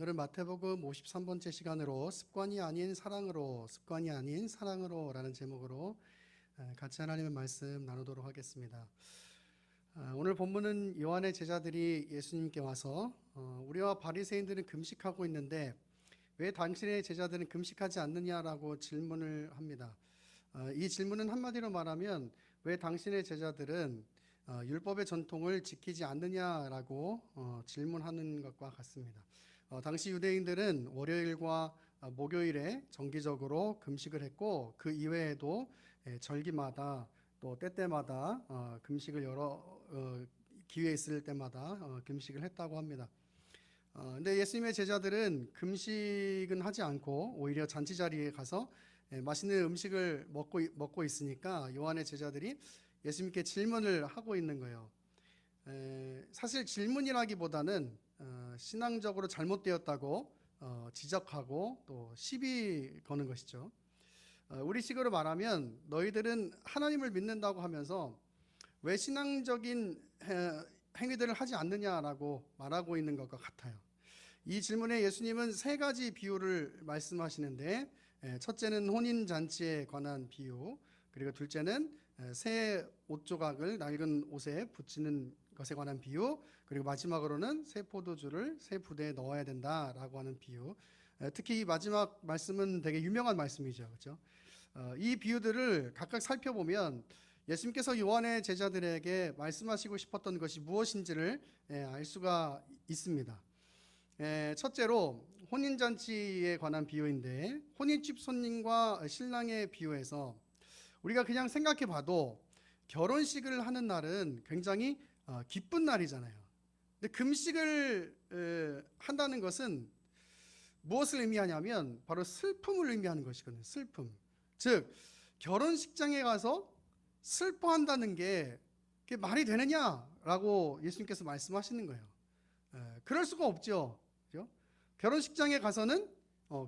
오늘은 마태복음 53번째 시간으로 습관이 아닌 사랑으로 라는 제목으로 같이 하나님의 말씀 나누도록 하겠습니다. 오늘 본문은 요한의 제자들이 예수님께 와서 우리와 바리새인들은 금식하고 있는데 왜 당신의 제자들은 금식하지 않느냐라고 질문을 합니다. 이 질문은 한마디로 말하면 왜 당신의 제자들은 율법의 전통을 지키지 않느냐라고 질문하는 것과 같습니다. 당시 유대인들은 월요일과 목요일에 정기적으로 금식을 했고 그 이외에도 절기마다 또 때때마다 금식을 여러 기회 있을 때마다 금식을 했다고 합니다. 근데 예수님의 제자들은 금식은 하지 않고 오히려 잔치 자리에 가서 맛있는 음식을 먹고 있으니까 요한의 제자들이 예수님께 질문을 하고 있는 거예요. 사실 질문이라기보다는 신앙적으로 잘못되었다고 지적하고 또 시비 거는 것이죠. 우리식으로 말하면 너희들은 하나님을 믿는다고 하면서 왜 신앙적인 행위들을 하지 않느냐라고 말하고 있는 것과 같아요. 이 질문에 예수님은 세 가지 비유를 말씀하시는데 첫째는 혼인잔치에 관한 비유, 그리고 둘째는 새 옷조각을 낡은 옷에 붙이는 것에 관한 비유, 그리고 마지막으로는 새 포도주를 새 부대에 넣어야 된다라고 하는 비유. 특히 이 마지막 말씀은 되게 유명한 말씀이죠, 그렇죠? 이 비유들을 각각 살펴보면 예수님께서 요한의 제자들에게 말씀하시고 싶었던 것이 무엇인지를 알 수가 있습니다. 첫째로 혼인잔치에 관한 비유인데 혼인집 손님과 신랑의 비유에서 우리가 그냥 생각해 봐도 결혼식을 하는 날은 굉장히 기쁜 날이잖아요. 근데 금식을 한다는 것은 무엇을 의미하냐면 바로 슬픔을 의미하는 것이거든요. 슬픔. 즉 결혼식장에 가서 슬퍼한다는 게 그게 말이 되느냐라고 예수님께서 말씀하시는 거예요. 그럴 수가 없죠. 그렇죠? 결혼식장에 가서는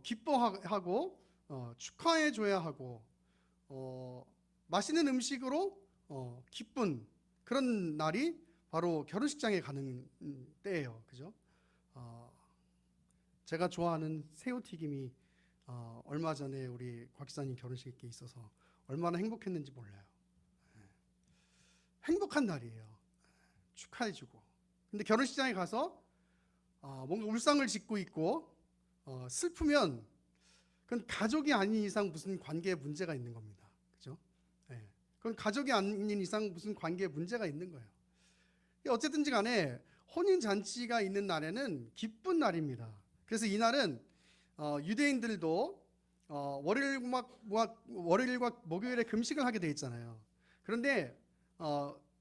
기뻐하고 축하해 줘야 하고 맛있는 음식으로 기쁜 그런 날이 바로 결혼식장에 가는 때예요. 그죠? 제가 좋아하는 새우튀김이 얼마 전에 우리 곽 기사님 결혼식에 있어서 얼마나 행복했는지 몰라요. 행복한 날이에요. 축하해주고. 근데 결혼식장에 가서 뭔가 울상을 짓고 있고 슬프면 그건 가족이 아닌 이상 무슨 관계에 문제가 있는 겁니다. 그죠? 그건 가족이 아닌 이상 무슨 관계에 문제가 있는 거예요. 어쨌든지 간에 혼인잔치가 있는 날에는 기쁜 날입니다. 그래서 이 날은 유대인들도 월요일과 목요일에 금식을 하게 돼 있잖아요. 그런데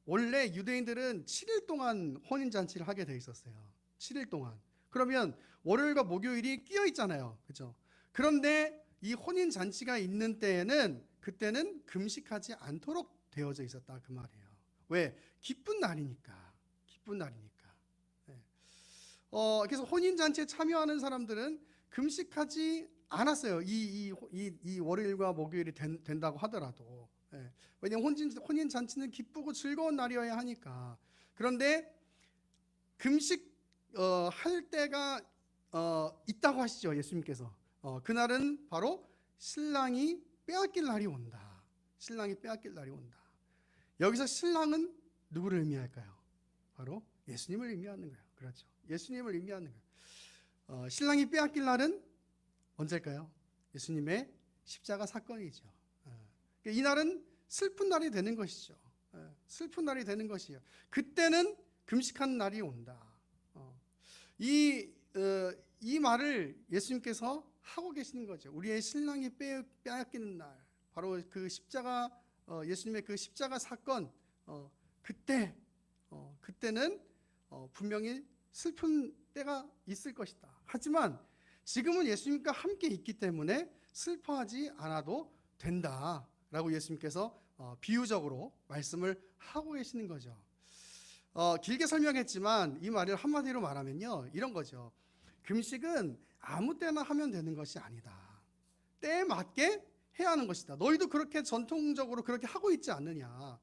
원래 유대인들은 7일 동안 혼인잔치를 하게 돼 있었어요. 7일 동안. 그러면 월요일과 목요일이 끼어 있잖아요. 그렇죠? 그런데 이 혼인잔치가 있는 때에는 그때는 금식하지 않도록 되어져 있었다 그 말이에요. 왜? 기쁜 날이니까. 기쁜 날이니까. 그래서 혼인잔치에 참여하는 사람들은 금식하지 않았어요. 이 월요일과 목요일이 된다고 하더라도. 왜냐하면 혼인잔치는 기쁘고 즐거운 날이어야 하니까. 그런데 금식 할 때가 있다고 하시죠, 예수님께서. 그날은 바로 신랑이 빼앗길 날이 온다. 신랑이 빼앗길 날이 온다. 여기서 신랑은 누구를 의미할까요? 바로 예수님을 의미하는 거예요. 그렇죠. 예수님을 의미하는 거예요. 신랑이 빼앗길 날은 언제일까요? 예수님의 십자가 사건이죠. 이 날은 슬픈 날이 되는 것이죠. 슬픈 날이 되는 것이에요. 그때는 금식한 날이 온다. 이 말을 예수님께서 하고 계시는 거죠. 우리의 신랑이 빼앗기는 날, 바로 그 십자가, 예수님의 그 십자가 사건, 그때는 분명히 슬픈 때가 있을 것이다. 하지만 지금은 예수님과 함께 있기 때문에 슬퍼하지 않아도 된다라고 예수님께서 비유적으로 말씀을 하고 계시는 거죠. 길게 설명했지만 이 말을 한마디로 말하면요, 이런 거죠. 금식은 아무 때나 하면 되는 것이 아니다. 때에 맞게 해야 하는 것이다. 너희도 그렇게 전통적으로 그렇게 하고 있지 않느냐.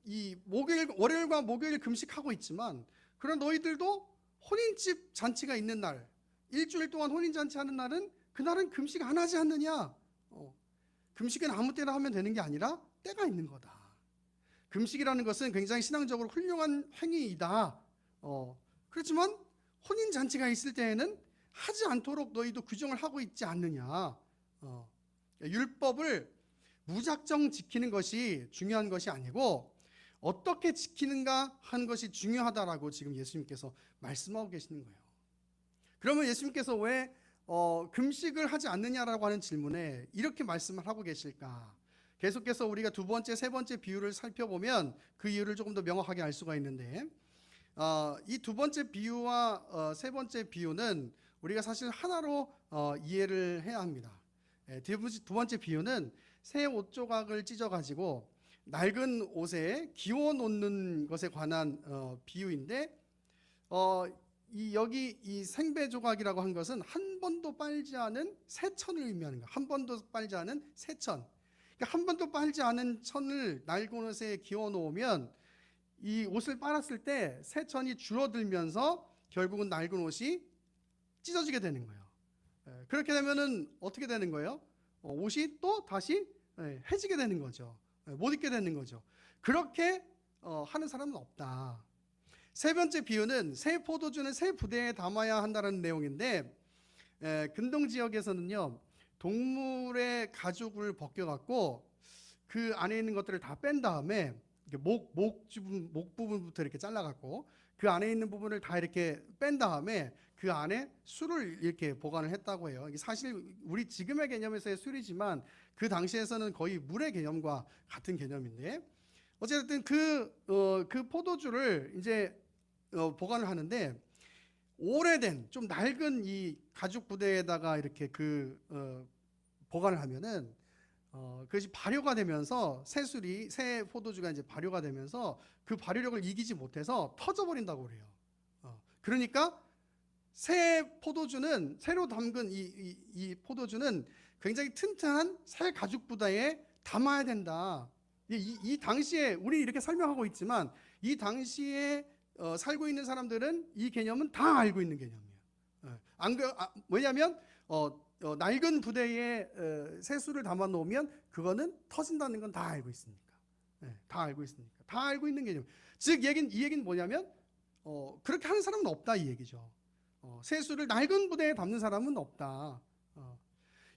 이 월요일과 목요일 금식하고 있지만 그런 너희들도 혼인집 잔치가 있는 날, 일주일 동안 혼인잔치 하는 날은 그날은 금식 안 하지 않느냐? 금식은 아무 때나 하면 되는 게 아니라 때가 있는 거다. 금식이라는 것은 굉장히 신앙적으로 훌륭한 행위이다. 그렇지만 혼인잔치가 있을 때에는 하지 않도록 너희도 규정을 하고 있지 않느냐. 율법을 무작정 지키는 것이 중요한 것이 아니고 어떻게 지키는가 하는 것이 중요하다라고 지금 예수님께서 말씀하고 계시는 거예요. 그러면 예수님께서 왜 금식을 하지 않느냐라고 하는 질문에 이렇게 말씀을 하고 계실까? 계속해서 우리가 두 번째, 세 번째 비유를 살펴보면 그 이유를 조금 더 명확하게 알 수가 있는데, 이 두 번째 비유와 세 번째 비유는 우리가 사실 하나로 이해를 해야 합니다. 두 번째 비유는 새 옷 조각을 찢어가지고 낡은 옷에 기워 놓는 것에 관한 비유인데, 여기 이 생배 조각이라고 한 것은 한 번도 빨지 않은 새 천을 의미하는 거예요. 한 번도 빨지 않은 새 천. 그러니까 한 번도 빨지 않은 천을 낡은 옷에 기워 놓으면 이 옷을 빨았을 때 새 천이 줄어들면서 결국은 낡은 옷이 찢어지게 되는 거예요. 그렇게 되면은 어떻게 되는 거예요? 옷이 또 다시 해지게 되는 거죠. 못 입게 되는 거죠. 그렇게 하는 사람은 없다. 세 번째 비유는 새 포도주는 새 부대에 담아야 한다는 내용인데, 근동 지역에서는요 동물의 가죽을 벗겨갖고 그 안에 있는 것들을 다 뺀 다음에 목 부분부터 이렇게 잘라갖고 그 안에 있는 부분을 다 이렇게 뺀 다음에 그 안에 술을 이렇게 보관을 했다고 해요. 이게 사실 우리 지금의 개념에서의 술이지만 그 당시에서는 거의 물의 개념과 같은 개념인데, 어쨌든 그 포도주를 이제 보관을 하는데, 오래된 좀 낡은 이 가죽 부대에다가 이렇게 보관을 하면은 그것이 발효가 되면서 새 포도주가 이제 발효가 되면서 그 발효력을 이기지 못해서 터져버린다고 그래요. 그러니까 새로 담근 이 포도주는 굉장히 튼튼한 새 가죽 부대에 담아야 된다. 이 당시에 우리 이렇게 설명하고 있지만 이 당시에 살고 있는 사람들은 이 개념은 다 알고 있는 개념이에요. 왜냐하면 낡은 부대에 새술을 담아 놓으면 그거는 터진다는 건 다 알고 있으니까. 다 알고 있으니까. 다 알고 있는 개념. 즉 이 얘기는 뭐냐면 그렇게 하는 사람은 없다 이 얘기죠. 새술을 낡은 부대에 담는 사람은 없다.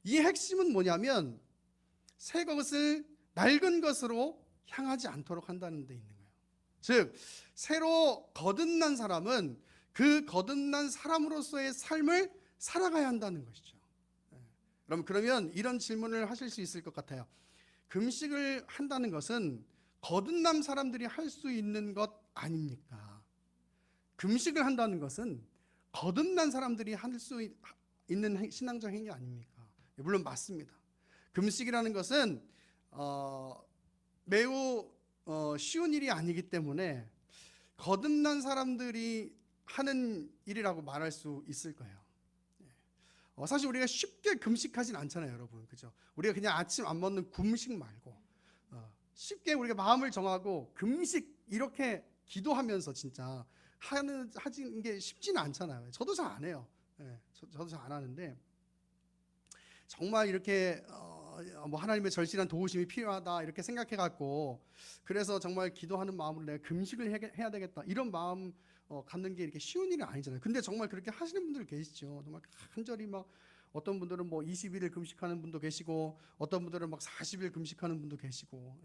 이 핵심은 뭐냐면 새 것을 낡은 것으로 향하지 않도록 한다는 데 있는 거예요. 즉 새로 거듭난 사람은 그 거듭난 사람으로서의 삶을 살아가야 한다는 것이죠. 그러면 이런 질문을 하실 수 있을 것 같아요. 금식을 한다는 것은 거듭난 사람들이 할 수 있는 것 아닙니까? 금식을 한다는 것은 거듭난 사람들이 할 수 있는 신앙적 행위 아닙니까? 물론 맞습니다. 금식이라는 것은 매우 쉬운 일이 아니기 때문에 거듭난 사람들이 하는 일이라고 말할 수 있을 거예요. 사실 우리가 쉽게 금식하진 않잖아요, 여러분. 그죠? 우리가 그냥 아침 안 먹는 굶식 말고 쉽게 우리가 마음을 정하고 금식 이렇게 기도하면서 진짜 하는 게 쉽지는 않잖아요. 저도 잘 안 해요. 저도 잘 안 하는데 정말 이렇게 뭐 하나님의 절실한 도우심이 필요하다 이렇게 생각해 갖고 그래서 정말 기도하는 마음으로 내가 금식을 해야 되겠다 이런 마음 갖는 게 이렇게 쉬운 일은 아니잖아요. 근데 정말 그렇게 하시는 분들 계시죠. 정말 간절히 막 어떤 분들은 뭐 21일 금식하는 분도 계시고 어떤 분들은 막 40일 금식하는 분도 계시고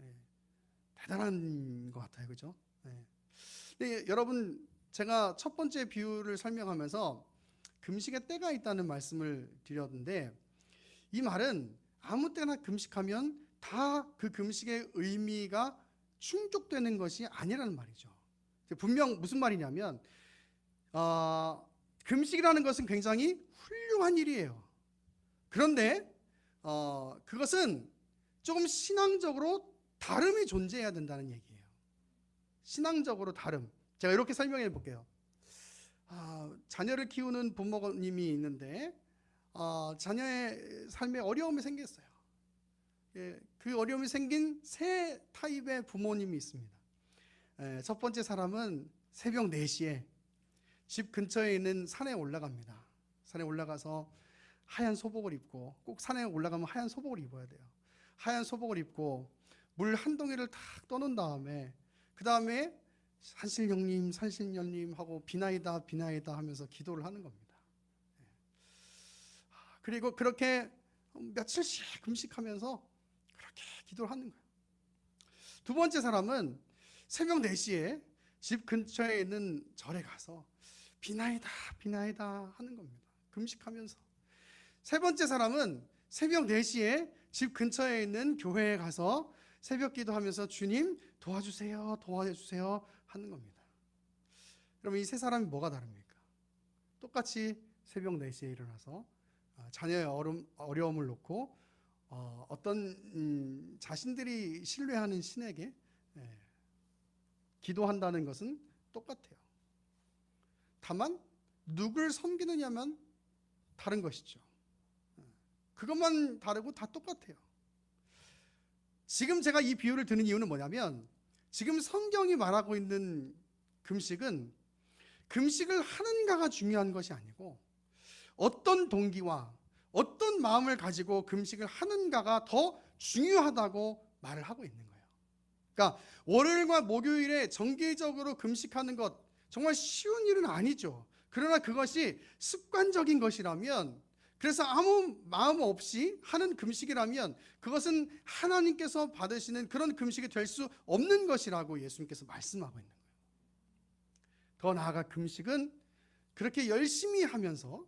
대단한 것 같아요. 그죠? 근데 여러분 제가 첫 번째 비유를 설명하면서 금식의 때가 있다는 말씀을 드렸는데 이 말은 아무 때나 금식하면 다 그 금식의 의미가 충족되는 것이 아니라는 말이죠. 분명 무슨 말이냐면 금식이라는 것은 굉장히 훌륭한 일이에요. 그런데 그것은 조금 신앙적으로 다름이 존재해야 된다는 얘기예요. 신앙적으로 다름. 제가 이렇게 설명해 볼게요. 자녀를 키우는 부모님이 있는데 자녀의 삶에 어려움이 생겼어요. 그 어려움이 생긴 세 타입의 부모님이 있습니다. 첫 번째 사람은 새벽 4시에 집 근처에 있는 산에 올라갑니다. 산에 올라가서 하얀 소복을 입고, 꼭 산에 올라가면 하얀 소복을 입어야 돼요. 하얀 소복을 입고 물 한 동이를 탁 떠놓은 다음에 그 다음에 산신령님 산신령님 하고 비나이다 비나이다 하면서 기도를 하는 겁니다. 그리고 그렇게 며칠씩 금식하면서 그렇게 기도를 하는 거예요. 두 번째 사람은 새벽 4시에 집 근처에 있는 절에 가서 비나이다 비나이다 하는 겁니다. 금식하면서. 세 번째 사람은 새벽 4시에 집 근처에 있는 교회에 가서 새벽 기도하면서 주님 도와주세요 도와주세요 하는 겁니다. 그럼 이 세 사람이 뭐가 다릅니까? 똑같이 새벽 4시에 일어나서 자녀의 어려움을 놓고 어떤 자신들이 신뢰하는 신에게 기도한다는 것은 똑같아요. 다만 누굴 섬기느냐만 다른 것이죠. 그것만 다르고 다 똑같아요. 지금 제가 이 비유를 드는 이유는 뭐냐면, 지금 성경이 말하고 있는 금식은 금식을 하는가가 중요한 것이 아니고 어떤 동기와 어떤 마음을 가지고 금식을 하는가가 더 중요하다고 말을 하고 있는 거예요. 그러니까 월요일과 목요일에 정기적으로 금식하는 것 정말 쉬운 일은 아니죠. 그러나 그것이 습관적인 것이라면, 그래서 아무 마음 없이 하는 금식이라면 그것은 하나님께서 받으시는 그런 금식이 될 수 없는 것이라고 예수님께서 말씀하고 있는 거예요. 더 나아가 금식은 그렇게 열심히 하면서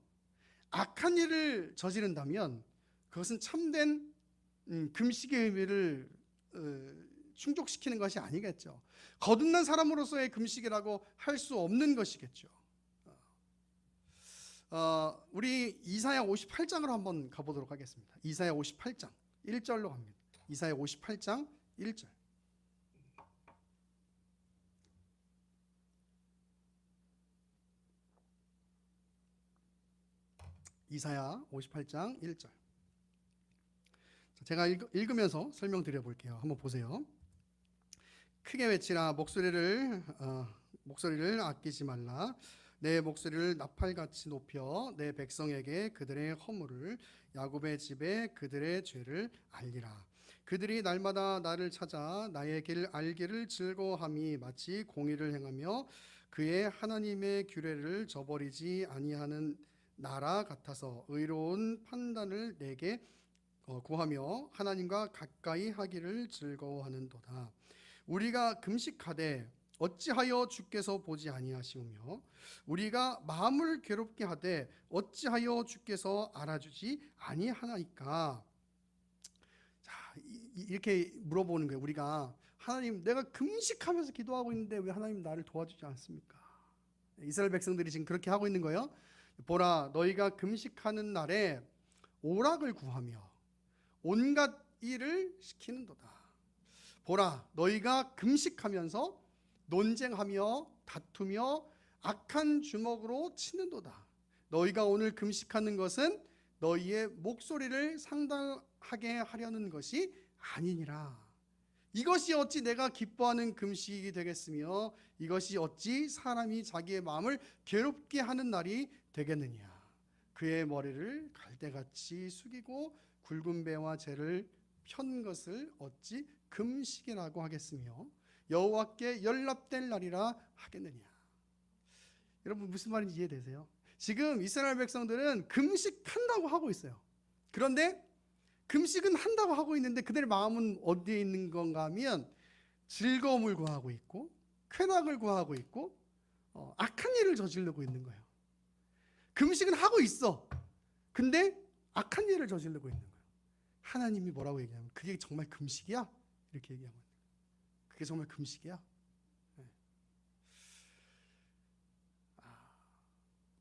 악한 일을 저지른다면 그것은 참된 금식의 의미를 충족시키는 것이 아니겠죠. 거듭난 사람으로서의 금식이라고 할 수 없는 것이겠죠. 우리 이사야 58장으로 한번 가보도록 하겠습니다. 이사야 58장 1절로 갑니다. 이사야 58장 1절. 이사야 58장 1절. 제가 읽으면서 설명드려 볼게요. 한번 보세요. 크게 외치라. 목소리를 아끼지 말라. 내 목소리를 나팔같이 높여 내 백성에게 그들의 허물을, 야곱의 집에 그들의 죄를 알리라. 그들이 날마다 나를 찾아 나의 길 알기를 즐거워함이 마치 공의를 행하며 그의 하나님의 규례를 저버리지 아니하는 나라 같아서 의로운 판단을 내게 구하며 하나님과 가까이 하기를 즐거워하는도다. 우리가 금식하되 어찌하여 주께서 보지 아니하시오며 우리가 마음을 괴롭게 하되 어찌하여 주께서 알아주지 아니하나이까. 자, 이렇게 물어보는 거예요. 우리가 하나님, 내가 금식하면서 기도하고 있는데 왜 하나님 나를 도와주지 않습니까? 이스라엘 백성들이 지금 그렇게 하고 있는 거예요. 보라, 너희가 금식하는 날에 오락을 구하며 온갖 일을 시키는도다. 보라, 너희가 금식하면서 논쟁하며 다투며 악한 주먹으로 치는도다. 너희가 오늘 금식하는 것은 너희의 목소리를 상달하게 하려는 것이 아니니라. 이것이 어찌 내가 기뻐하는 금식이 되겠으며 이것이 어찌 사람이 자기의 마음을 괴롭게 하는 날이 되겠느냐. 그의 머리를 갈대같이 숙이고 굵은 배와 재를 편 것을 어찌 금식이라고 하겠으며 여호와께 연락될 날이라 하겠느냐. 여러분 무슨 말인지 이해되세요? 지금 이스라엘 백성들은 금식한다고 하고 있어요. 그런데 금식은 한다고 하고 있는데 그들의 마음은 어디에 있는 건가 하면 즐거움을 구하고 있고 쾌락을 구하고 있고 악한 일을 저지르고 있는 거예요. 금식은 하고 있어. 근데 악한 일을 저지르고 있는 거예요. 하나님이 뭐라고 얘기하면 그게 정말 금식이야? 이렇게 얘기하고 있는 거예요. 그게 정말 금식이야? 네.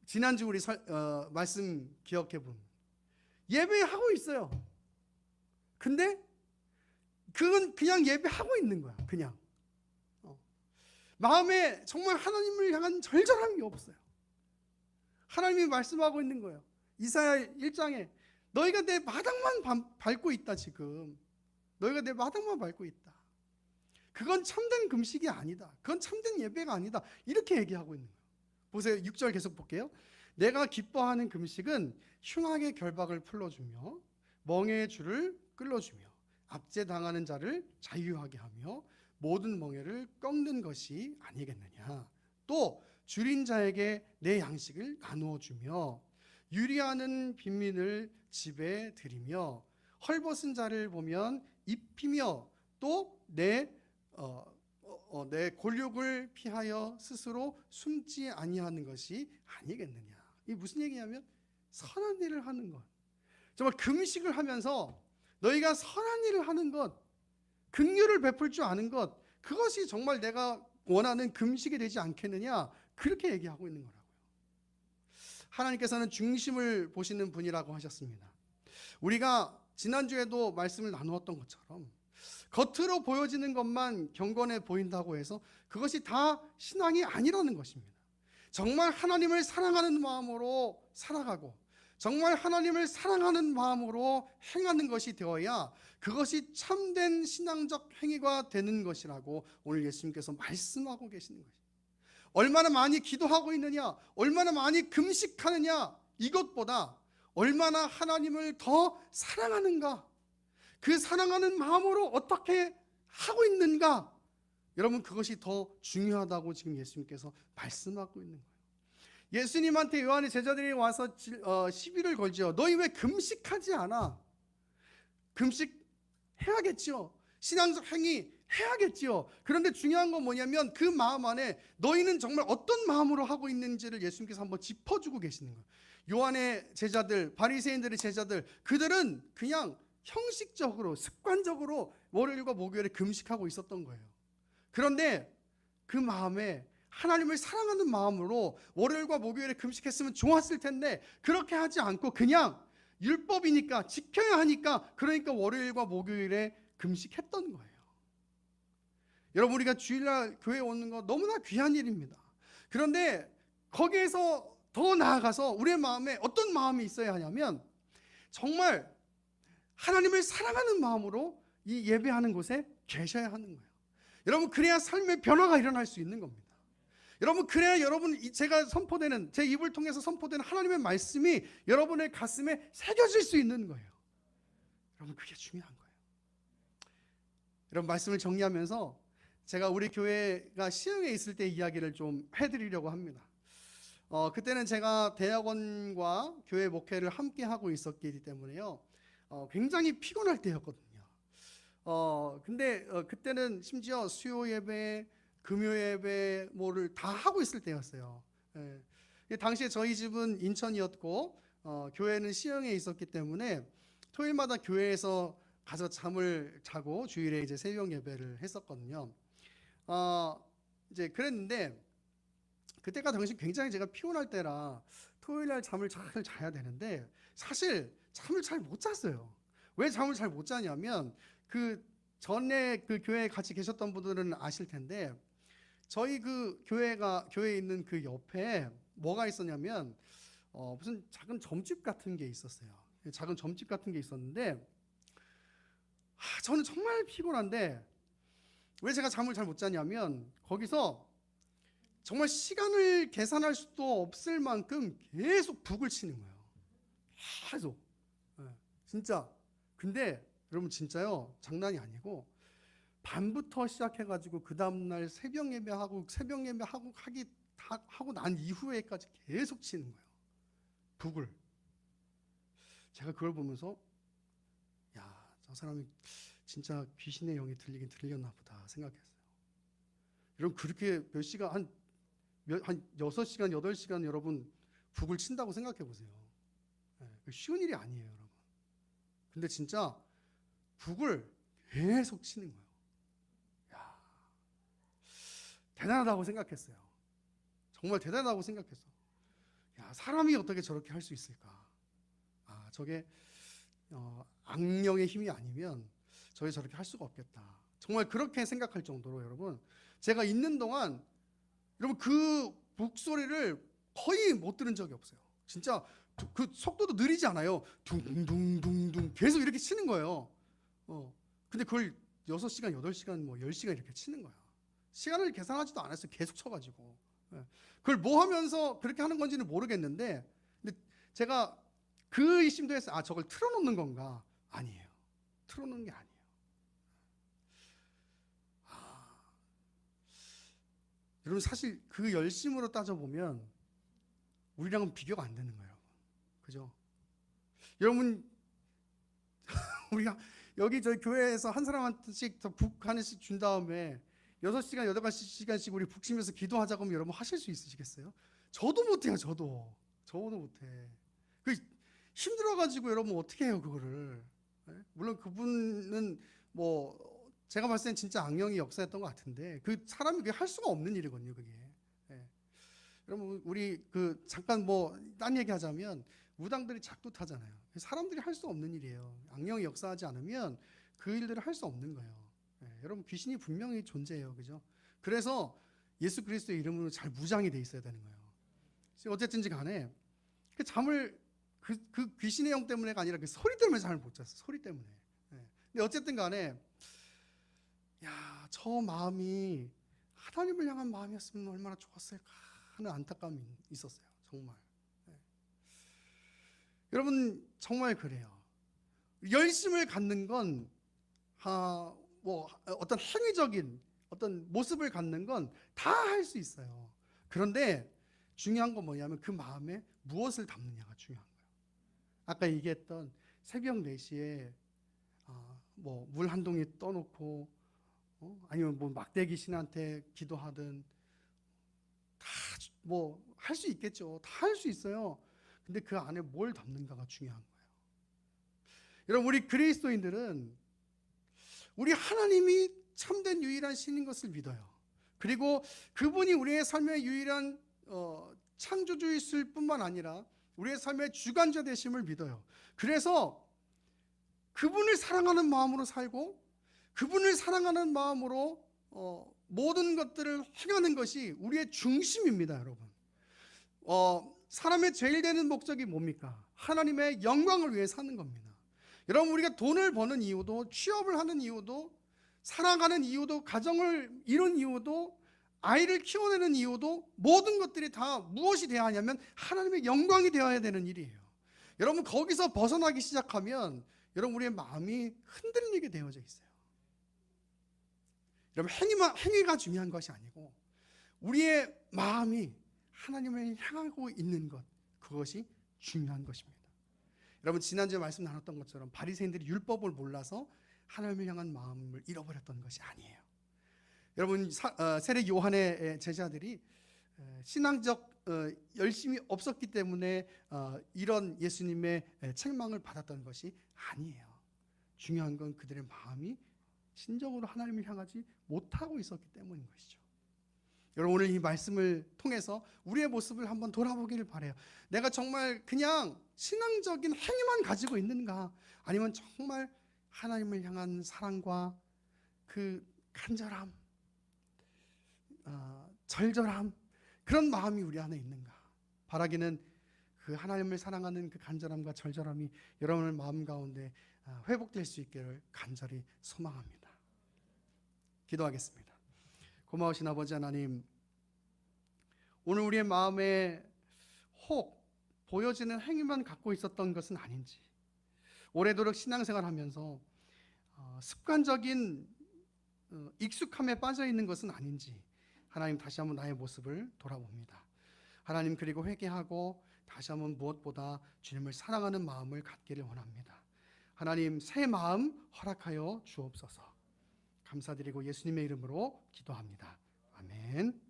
지난주 우리 말씀 기억해 보면 예배하고 있어요. 근데 그건 그냥 예배하고 있는 거야. 그냥 마음에 정말 하나님을 향한 절절함이 없어요. 하나님이 말씀하고 있는 거예요. 이사야 1장에 너희가 내 마당만 밟고 있다. 지금 너희가 내 마당만 밟고 있다. 그건 참된 금식이 아니다. 그건 참된 예배가 아니다. 이렇게 얘기하고 있는 거예요. 보세요. 6절 계속 볼게요. 내가 기뻐하는 금식은 흉악의 결박을 풀어주며 멍에의 줄을 끌어주며 압제당하는 자를 자유하게 하며 모든 멍에를 꺾는 것이 아니겠느냐. 또 줄인 자에게 내 양식을 나누어 주며 유리하는 빈민을 집에 들이며 헐벗은 자를 보면 입히며 또 내 골욕을 피하여 스스로 숨지 아니하는 것이 아니겠느냐. 이게 무슨 얘기냐면 선한 일을 하는 것. 정말 금식을 하면서 너희가 선한 일을 하는 것, 긍휼을 베풀 줄 아는 것, 그것이 정말 내가 원하는 금식이 되지 않겠느냐, 그렇게 얘기하고 있는 거라고요. 하나님께서는 중심을 보시는 분이라고 하셨습니다. 우리가 지난주에도 말씀을 나누었던 것처럼 겉으로 보여지는 것만 경건해 보인다고 해서 그것이 다 신앙이 아니라는 것입니다. 정말 하나님을 사랑하는 마음으로 살아가고 정말 하나님을 사랑하는 마음으로 행하는 것이 되어야 그것이 참된 신앙적 행위가 되는 것이라고 오늘 예수님께서 말씀하고 계시는 것입니다. 얼마나 많이 기도하고 있느냐, 얼마나 많이 금식하느냐, 이것보다 얼마나 하나님을 더 사랑하는가, 그 사랑하는 마음으로 어떻게 하고 있는가, 여러분 그것이 더 중요하다고 지금 예수님께서 말씀하고 있는 거예요. 예수님한테 요한의 제자들이 와서 시비를 걸죠. 너희 왜 금식하지 않아? 금식해야겠죠. 신앙적 행위 해야겠죠. 그런데 중요한 건 뭐냐면 그 마음 안에 너희는 정말 어떤 마음으로 하고 있는지를 예수님께서 한번 짚어주고 계시는 거예요. 요한의 제자들, 바리새인들의 제자들, 그들은 그냥 형식적으로 습관적으로 월요일과 목요일에 금식하고 있었던 거예요. 그런데 그 마음에 하나님을 사랑하는 마음으로 월요일과 목요일에 금식했으면 좋았을 텐데 그렇게 하지 않고 그냥 율법이니까 지켜야 하니까 그러니까 월요일과 목요일에 금식했던 거예요. 여러분 우리가 주일날 교회에 오는 거 너무나 귀한 일입니다. 그런데 거기에서 더 나아가서 우리의 마음에 어떤 마음이 있어야 하냐면 정말 하나님을 사랑하는 마음으로 이 예배하는 곳에 계셔야 하는 거예요. 여러분 그래야 삶의 변화가 일어날 수 있는 겁니다. 여러분 그래야 여러분 제가 선포되는 제 입을 통해서 선포되는 하나님의 말씀이 여러분의 가슴에 새겨질 수 있는 거예요. 여러분 그게 중요한 거예요. 여러분 말씀을 정리하면서 제가 우리 교회가 시흥에 있을 때 이야기를 좀 해드리려고 합니다. 그때는 제가 대학원과 교회 목회를 함께 하고 있었기 때문에요. 굉장히 피곤할 때였거든요. 근데 그때는 심지어 수요 예배, 금요 예배 뭐를 다 하고 있을 때였어요. 예. 당시에 저희 집은 인천이었고 교회는 시흥에 있었기 때문에 토요일마다 교회에서 가서 잠을 자고 주일에 이제 새벽 예배를 했었거든요. 이제 그랬는데 그때가 당시 굉장히 제가 피곤할 때라 토요일날 잠을 잘 자야 되는데 사실 잠을 잘 못 잤어요. 왜 잠을 잘 못 자냐면 그 전에 그 교회에 같이 계셨던 분들은 아실 텐데 저희 그 교회에 있는 그 옆에 뭐가 있었냐면 무슨 작은 점집 같은 게 있었어요. 작은 점집 같은 게 있었는데 저는 정말 피곤한데 왜 제가 잠을 잘 못 자냐면 거기서 정말 시간을 계산할 수도 없을 만큼 계속 북을 치는 거예요. 계속. 진짜. 근데 여러분 진짜요. 장난이 아니고 밤부터 시작해가지고 그 다음날 새벽 예배하고 하고 난 이후에까지 계속 치는 거예요. 북을. 제가 그걸 보면서 야, 저 사람이 진짜 귀신의 영이 들렸나 보다 생각했어요. 여러분 그렇게 몇 시간 한 6시간 8시간 여러분 북을 친다고 생각해 보세요. 쉬운 일이 아니에요, 여러분. 근데 진짜 북을 계속 치는 거예요. 야, 대단하다고 생각했어요. 정말 대단하다고 생각했어. 야, 사람이 어떻게 저렇게 할 수 있을까? 저게 악령의 힘이 아니면 저게 저렇게 할 수가 없겠다. 정말 그렇게 생각할 정도로 여러분 제가 있는 동안 여러분 그 북소리를 거의 못 들은 적이 없어요. 진짜 그 속도도 느리지 않아요. 둥둥둥둥 계속 이렇게 치는 거예요. 근데 그걸 6시간, 8시간, 10시간 이렇게 치는 거야. 시간을 계산하지도 않았어요. 계속 쳐가지고. 그걸 뭐 하면서 그렇게 하는 건지는 모르겠는데, 근데 제가 그 의심도 했어요. 저걸 틀어놓는 건가? 아니에요. 틀어놓는 게 아니에요. 여러분, 사실 그 열심으로 따져보면 우리랑은 비교가 안 되는 거예요. 그죠? 여러분, 우리가 여기 저희 교회에서 한 사람한테씩 더 북 하나씩 준 다음에 6시간, 8시간씩 우리 북치면서 기도하자고 하면 여러분 하실 수 있으시겠어요? 저도 못해요. 저도 못해. 그 힘들어가지고 여러분 어떻게 해요 그거를? 물론 그분은 뭐 제가 봤을 땐 진짜 악령이 역사했던 것 같은데, 그 사람이 그게 할 수가 없는 일이거든요 그게. 여러분, 우리 그 잠깐 뭐 딴 얘기하자면 무당들이 작두 타잖아요. 사람들이 할 수 없는 일이에요. 악령이 역사하지 않으면 그 일들을 할 수 없는 거예요. 여러분, 귀신이 분명히 존재해요. 그죠? 그래서 예수 그리스도의 이름으로 잘 무장이 돼 있어야 되는 거예요. 어쨌든지 간에 그 잠을 그 귀신의 영 때문에가 아니라 그 소리 때문에 잠을 못 잤어요. 소리 때문에. 근데 어쨌든 간에 저 마음이 하나님을 향한 마음이었으면 얼마나 좋았을까 하는 안타까움이 있었어요. 정말. 여러분, 정말 그래요. 열심을 갖는 건 뭐 어떤 행위적인 어떤 모습을 갖는 건 다 할 수 있어요. 그런데 중요한 건 뭐냐면 그 마음에 무엇을 담느냐가 중요한 거예요. 아까 얘기했던 새벽 4시에 뭐 물 한 동이 떠놓고 아니면 뭐 막대기 신한테 기도하든 다 뭐 할 수 있겠죠. 다 할 수 있어요. 근데 그 안에 뭘 담는가가 중요한 거예요. 여러분, 우리 그리스도인들은 우리 하나님이 참된 유일한 신인 것을 믿어요. 그리고 그분이 우리의 삶의 유일한 창조주이실 뿐만 아니라 우리의 삶의 주관자 되심을 믿어요. 그래서 그분을 사랑하는 마음으로 살고 그분을 사랑하는 마음으로 모든 것들을 행하는 것이 우리의 중심입니다. 여러분, 사람의 제일 되는 목적이 뭡니까? 하나님의 영광을 위해 사는 겁니다. 여러분, 우리가 돈을 버는 이유도, 취업을 하는 이유도, 살아가는 이유도, 가정을 이룬 이유도, 아이를 키워내는 이유도, 모든 것들이 다 무엇이 되어야 하냐면 하나님의 영광이 되어야 되는 일이에요. 여러분, 거기서 벗어나기 시작하면 여러분, 우리의 마음이 흔들리게 되어져 있어요. 여러분, 행위가 중요한 것이 아니고 우리의 마음이 하나님을 향하고 있는 것, 그것이 중요한 것입니다. 여러분, 지난주에 말씀 나눴던 것처럼 바리새인들이 율법을 몰라서 하나님을 향한 마음을 잃어버렸던 것이 아니에요. 여러분, 세례 요한의 제자들이 신앙적 열심이 없었기 때문에 이런 예수님의 책망을 받았던 것이 아니에요. 중요한 건 그들의 마음이 진정으로 하나님을 향하지 못하고 있었기 때문인 것이죠. 여러분, 오늘 이 말씀을 통해서 우리의 모습을 한번 돌아보기를 바라요. 내가 정말 그냥 신앙적인 행위만 가지고 있는가, 아니면 정말 하나님을 향한 사랑과 그 간절함, 절절함, 그런 마음이 우리 안에 있는가. 바라기는 그 하나님을 사랑하는 그 간절함과 절절함이 여러분의 마음 가운데 회복될 수 있기를 간절히 소망합니다. 기도하겠습니다. 고마우신 아버지 하나님, 오늘 우리의 마음에 혹 보여지는 행위만 갖고 있었던 것은 아닌지, 오래도록 신앙생활하면서 습관적인 익숙함에 빠져 있는 것은 아닌지, 하나님, 다시 한번 나의 모습을 돌아봅니다. 하나님, 그리고 회개하고 다시 한번 무엇보다 주님을 사랑하는 마음을 갖기를 원합니다. 하나님, 새 마음 허락하여 주옵소서. 감사드리고 예수님의 이름으로 기도합니다. 아멘.